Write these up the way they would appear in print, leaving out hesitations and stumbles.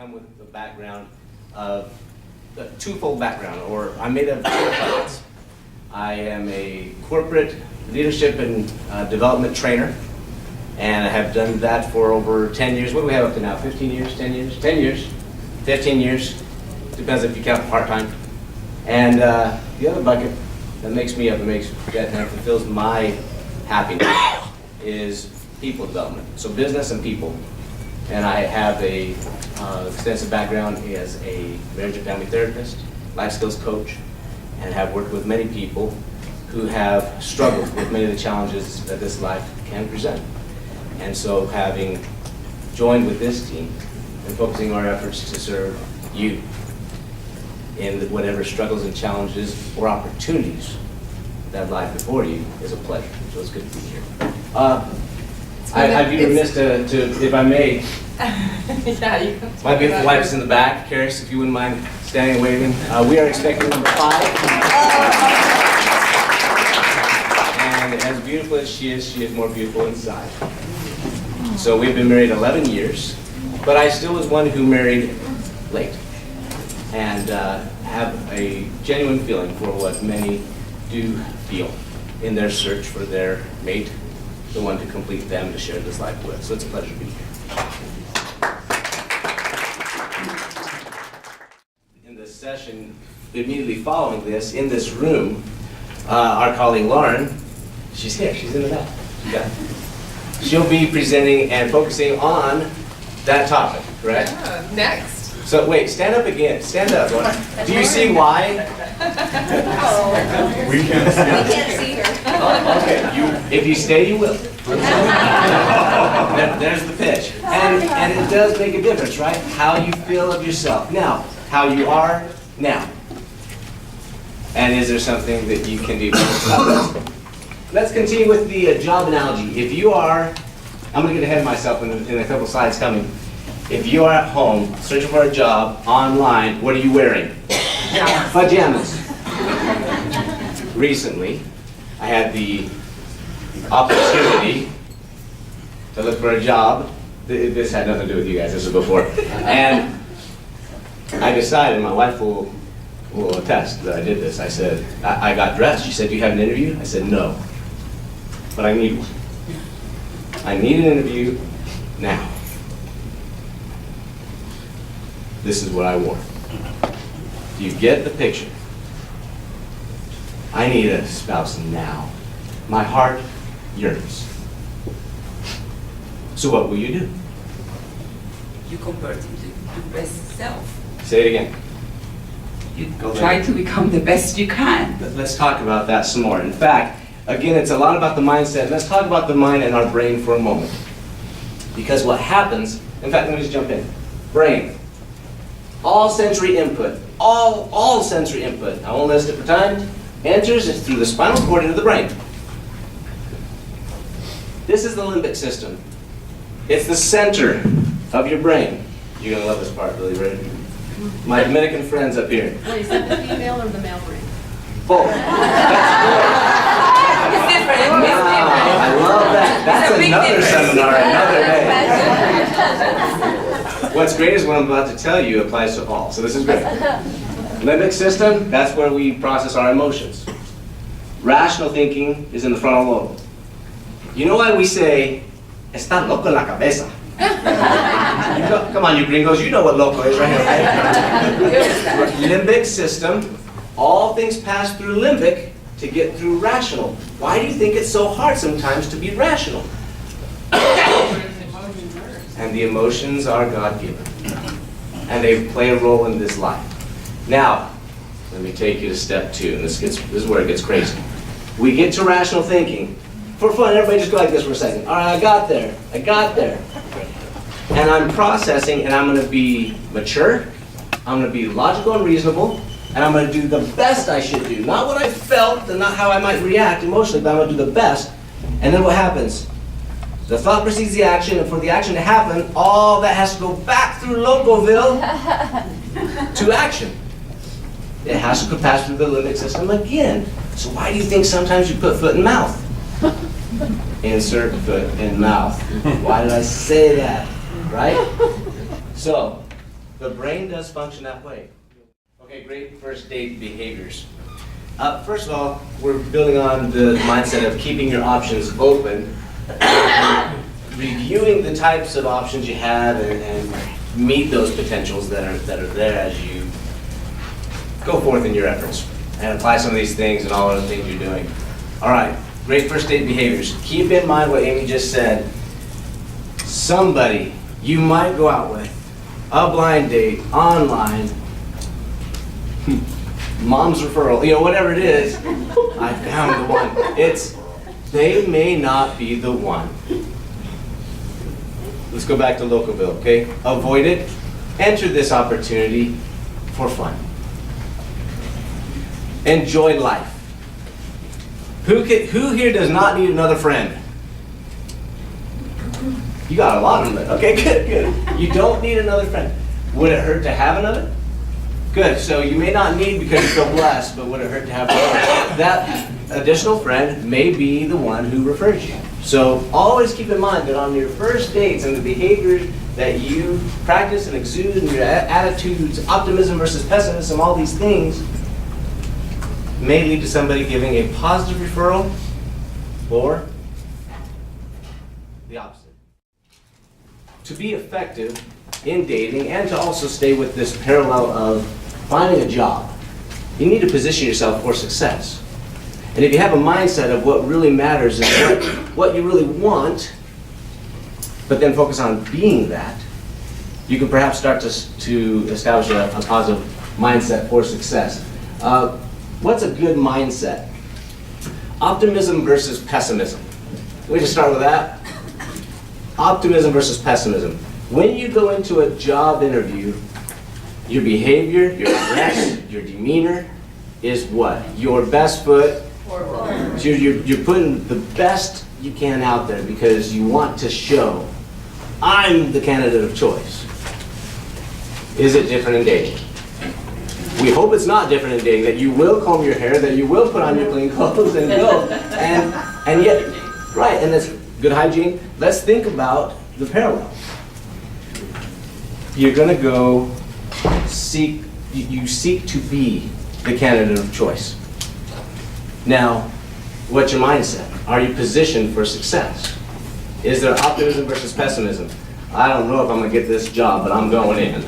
come with the background of a twofold background, or I'm made of two parts. I am a corporate leadership and development trainer, and I have done that for over 10 years. What do we have up to now? 15 years, 10 years? 10 years, 15 years, depends if you count part-time. And the other bucket that makes me up and that fulfills my happiness is people development, so business and people. And I have a extensive background as a marriage and family therapist, life skills coach, and have worked with many people who have struggled with many of the challenges that this life can present. And so having joined with this team and focusing our efforts to serve you in whatever struggles and challenges or opportunities that lie before you is a pleasure. So it's good to be here. I'd be remiss to, if I may, yeah, you can. my beautiful wife is in the back. Karis, if you wouldn't mind standing and waving. We are expecting number 5. And as beautiful as she is more beautiful inside. So we've been married 11 years, but I still was one who married late. And have a genuine feeling for what many do feel in their search for their mate, the one to complete them, to share this life with. So it's a pleasure to be here. In the session immediately following this, in this room, our colleague Lauren, she's here, she's in the back. Yeah. She'll be presenting and focusing on that topic, correct? Yeah, next. So wait, stand up again. Stand up. Do you see why? Oh. We can't see We can't see her. Oh, okay. If you stay, you will. There's the pitch. And it does make a difference, right? How you feel of yourself now, how you are now. And is there something that you can do about that? Let's continue with the job analogy. If you are, I'm going to get ahead of myself in a couple slides coming. If you are at home searching for a job online, what are you wearing? Pajamas. Recently, I had the opportunity to look for a job. This had nothing to do with you guys, this was before. And I decided, my wife will attest that I did this. I said, I got dressed. She said, do you have an interview? I said, no, but I need one. I need an interview now. This is what I wore. Do you get the picture? I need a spouse now. My heart yearns. So what will you do? You convert into the best self. Say it again. You try to become the best you can. Let's talk about that some more. In fact, again, it's a lot about the mindset. Let's talk about the mind and our brain for a moment. Because what happens, in fact, let me just jump in. Brain. All sensory input, all sensory input, I won't list it for time, enters through the spinal cord into the brain. This is the limbic system. It's the center of your brain. You're going to love this part, really, right? My Dominican friends up here. Wait, is that the female or the male brain? Both. It's different. Wow, I love that. That's It's a big another difference. seminar, another day. What's great is what I'm about to tell you applies to all, so this is great. Limbic system, that's where we process our emotions. Rational thinking is in the frontal lobe. You know why we say, está loco en la cabeza? Come on, you gringos, you know what loco is right here. Limbic system, all things pass through limbic to get through rational. Why do you think it's so hard sometimes to be rational? And the emotions are God-given. And they play a role in this life. Now, let me take you to step 2, and this is where it gets crazy. We get to rational thinking. For fun, everybody just go like this for a second. All right, I got there. And I'm processing, and I'm going to be mature, I'm going to be logical and reasonable, and I'm going to do the best I should do. Not what I felt, and not how I might react emotionally, but I'm going to do the best. And then what happens? The thought precedes the action, and for the action to happen, all that has to go back through Locoville to action. It has to pass through the limbic system again. So why do you think sometimes you put foot in mouth? Insert foot in mouth. Why did I say that? Right? So, The brain does function that way. Okay, great first date behaviors. First of all, we're building on the mindset of keeping your options open, reviewing the types of options you have, and meet those potentials that are there as you go forth in your efforts and apply some of these things and all of the things you're doing. All right, great first date behaviors. Keep in mind what Amy just said. Somebody you might go out with, a blind date, online, mom's referral, whatever it is, I found the one. They may not be the one. Let's go back to Locaville, okay? Avoid it. Enter this opportunity for fun. Enjoy life. Who here does not need another friend? You got a lot of them. Okay, good. You don't need another friend. Would it hurt to have another? Good. So you may not need because you feel blessed, but would it hurt to have another? That additional friend may be the one who refers you. So always keep in mind that on your first dates and the behaviors that you practice and exude and your attitudes, optimism versus pessimism, all these things may lead to somebody giving a positive referral or the opposite. To be effective in dating and to also stay with this parallel of finding a job, you need to position yourself for success. And if you have a mindset of what really matters is what you really want, but then focus on being that, you can perhaps start to establish a positive mindset for success. What's a good mindset? Optimism versus pessimism. We just start with that. Optimism versus pessimism. When you go into a job interview, your behavior, your dress, your demeanor is what? Your best foot. So you're putting the best you can out there because you want to show, I'm the candidate of choice. Is it different in dating? We hope it's not different in dating, that you will comb your hair, that you will put on your clean clothes and go. And yet, right, and that's good hygiene. Let's think about the parallel. You're going to go you seek to be the candidate of choice. Now, what's your mindset? Are you positioned for success? Is there optimism versus pessimism? I don't know if I'm going to get this job, but I'm going in.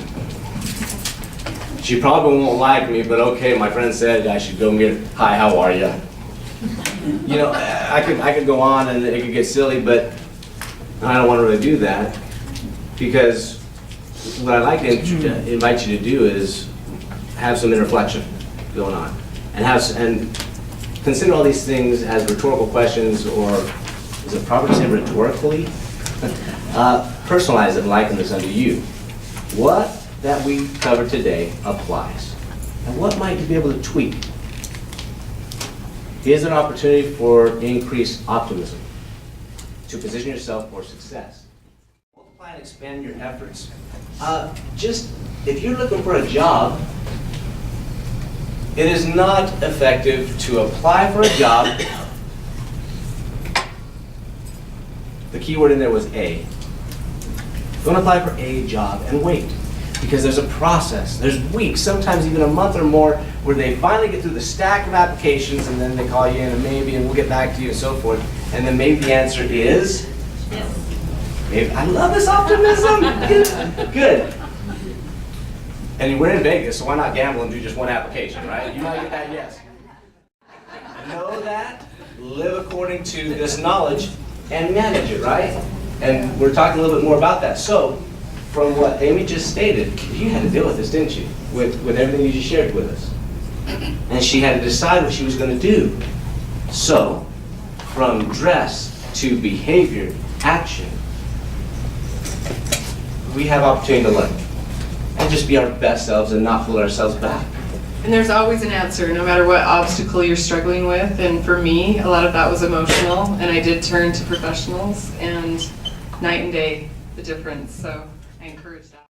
She probably won't like me, but okay, my friend said I should go and get, hi, how are you? I could go on and it could get silly, but I don't want to really do that, because what I'd like to invite you to do is have some introspection going on, and consider all these things as rhetorical questions, or is it proper to say rhetorically? Personalize it and liken this unto you. What that we covered today applies, and what might you be able to tweak? Here's an opportunity for increased optimism, to position yourself for success. Multiply and expand your efforts. If you're looking for a job, it is not effective to apply for a job. The key word in there was a. Don't apply for a job and wait, because there's a process. There's weeks, sometimes even a month or more, where they finally get through the stack of applications, and then they call you in and maybe, and we'll get back to you and so forth. And then maybe the answer is yes. Maybe. I love this optimism. Good. And we're in Vegas, so why not gamble and do just one application, right? You might get that yes. Know that, live according to this knowledge, and manage it, right? And we're talking a little bit more about that. So, from what Amy just stated, you had to deal with this, didn't you? With everything you just shared with us. And she had to decide what she was going to do. So, from dress to behavior, action, we have opportunity to learn. And just be our best selves and not pull ourselves back. And there's always an answer, no matter what obstacle you're struggling with. And for me, a lot of that was emotional, and I did turn to professionals, and night and day, the difference. So I encourage that.